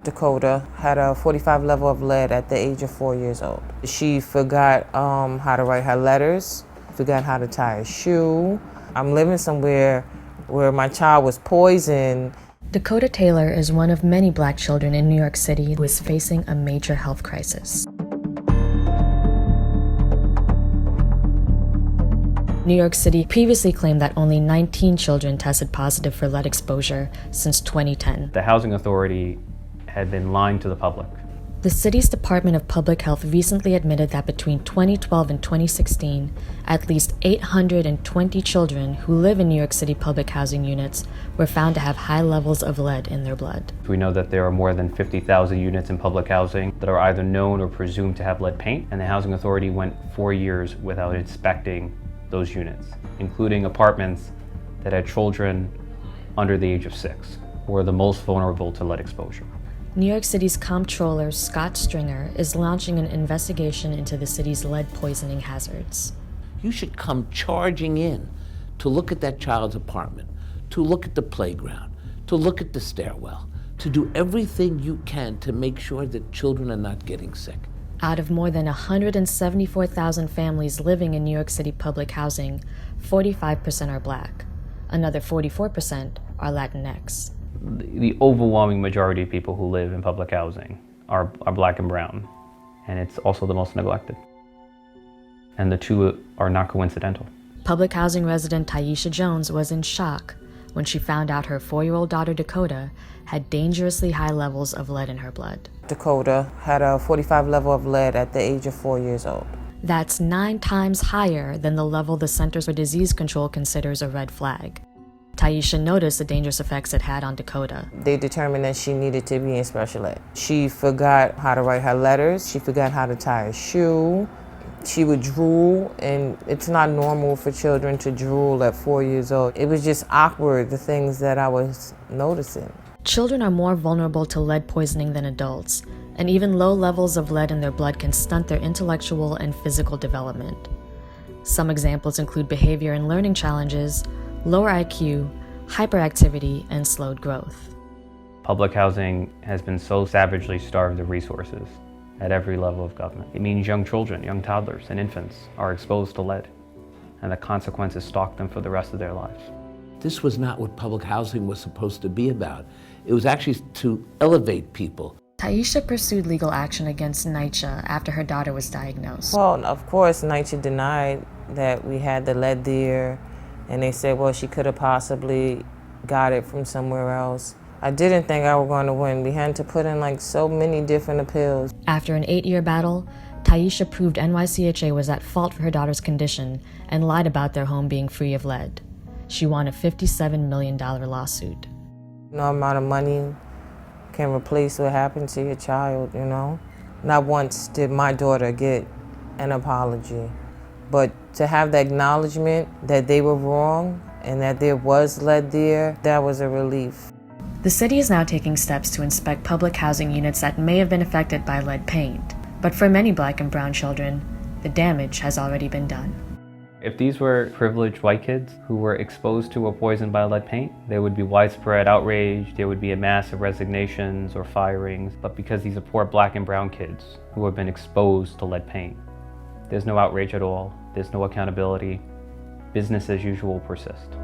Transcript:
Dakota had a 45 level of lead at the age of 4 years old. She forgot how to write her letters, forgot how to tie a shoe. I'm living somewhere where my child was poisoned. Dakota Taylor is one of many Black children in New York City who is facing a major health crisis. New York City previously claimed that only 19 children tested positive for lead exposure since 2010. The Housing Authority had been lying to the public. The city's Department of Public Health recently admitted that between 2012 and 2016, at least 820 children who live in New York City public housing units were found to have high levels of lead in their blood. We know that there are more than 50,000 units in public housing that are either known or presumed to have lead paint, and the Housing Authority went 4 years without inspecting those units, including apartments that had children under the age of 6, who are the most vulnerable to lead exposure. New York City's comptroller, Scott Stringer, is launching an investigation into the city's lead poisoning hazards. You should come charging in to look at that child's apartment, to look at the playground, to look at the stairwell, to do everything you can to make sure that children are not getting sick. Out of more than 174,000 families living in New York City public housing, 45% are Black. Another 44% are Latinx. The overwhelming majority of people who live in public housing are Black and brown, and it's also the most neglected. And the two are not coincidental. Public housing resident Taisha Jones was in shock when she found out her 4-year-old daughter Dakota had dangerously high levels of lead in her blood. Dakota had a 45 level of lead at the age of 4 years old. That's 9 times higher than the level the Centers for Disease Control considers a red flag. Taisha noticed the dangerous effects it had on Dakota. They determined that she needed to be in special ed. She forgot how to write her letters. She forgot how to tie a shoe. She would drool, and it's not normal for children to drool at 4 years old. It was just awkward, the things that I was noticing. Children are more vulnerable to lead poisoning than adults, and even low levels of lead in their blood can stunt their intellectual and physical development. Some examples include behavior and learning challenges, lower IQ, hyperactivity, and slowed growth. Public housing has been so savagely starved of resources at every level of government. It means young children, young toddlers, and infants are exposed to lead, and the consequences stalk them for the rest of their lives. This was not what public housing was supposed to be about. It was actually to elevate people. Taisha pursued legal action against NYC after her daughter was diagnosed. Well, of course, NYC denied that we had the lead there, and they said, well, she could have possibly got it from somewhere else. I didn't think I was going to win. We had to put in like so many different appeals. After an 8-year battle, Taisha proved NYCHA was at fault for her daughter's condition and lied about their home being free of lead. She won a $57 million lawsuit. No amount of money can replace what happened to your child, you know? Not once did my daughter get an apology, but to have the acknowledgement that they were wrong and that there was lead there, that was a relief. The city is now taking steps to inspect public housing units that may have been affected by lead paint. But for many Black and brown children, the damage has already been done. If these were privileged white kids who were exposed to or poisoned by lead paint, there would be widespread outrage, there would be a mass of resignations or firings. But because these are poor Black and brown kids who have been exposed to lead paint, there's no outrage at all, there's no accountability. Business as usual persists.